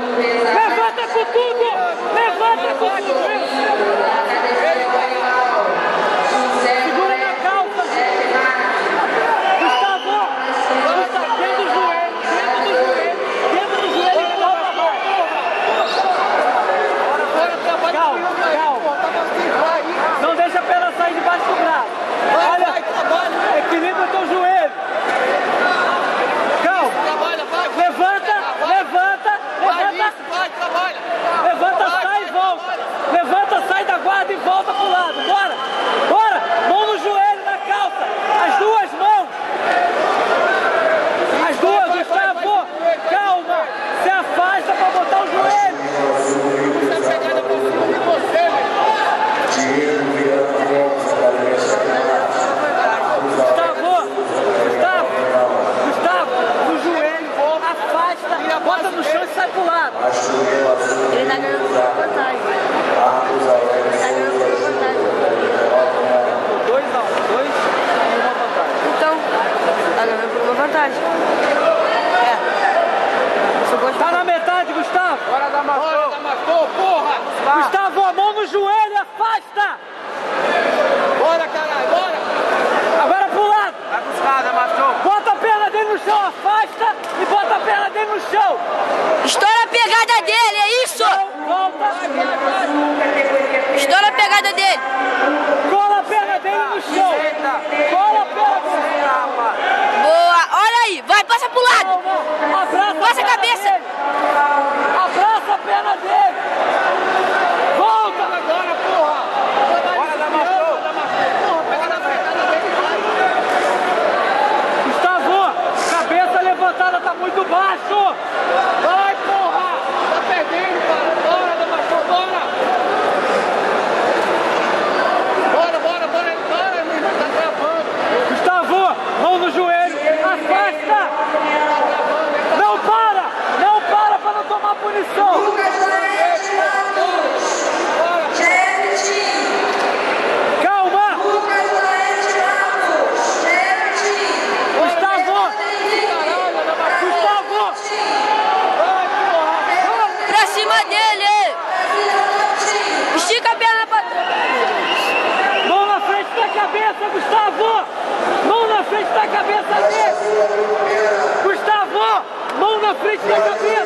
Levanta com tudo! Levanta com tudo! Segura na calça! Gustavo! Dentro do joelho! Dentro do joelho e calma mais! Calma! Não deixa a perna sair debaixo do braço! Olha! Equilibra o teu joelho! Calma! Levanta! Levanta, sai e volta! Levanta, sai da guarda e volta pro lado! Bora! Bora! Mão no joelho, na calça! As duas mãos! As duas, Gustavo! Calma! Se afasta pra botar o joelho! Você pegada pra cima de você, Gustavo, no joelho, afasta, bota no chão e sai pro lado. Ele tá ganhando por vantagem. Ele tá ganhando por vantagem. 2 a 1, 2 e uma vantagem. Então, tá ganhando por uma vantagem. Tá na metade, Gustavo. Bora dar matou, porra! Gustavo, a mão no joelho, afasta. Bora, caralho, bora! Agora pro lado. Vai buscar, Damascão. Bota a perna dele no chão, afasta e bota a perna dele no chão. Estoura a pegada dele, é isso? Volta. Estoura a pegada dele. Cola a perna dele no chão. Cola a perna dele. Boa, olha aí, vai, passa pro lado. Abraça Passa a cabeça. dele. Abraça a perna dele. Volta agora, porra. Bora, Damascão. Porra, pega na pegada dele. Gustavo, cabeça levantada tá muito baixo. Vai, porra. Tá perdendo, cara. Bora, Damascão, bora. Bora, menino. Tá travando. Gustavo, mão no joelho. Afasta. Não para pra não tomar punição. Calma. Gustavo. Pra cima dele. Estica a perna pra trás. Mão na frente da cabeça, Gustavo. Mão na frente da cabeça dele. Gustavo, mão na frente da cabeça.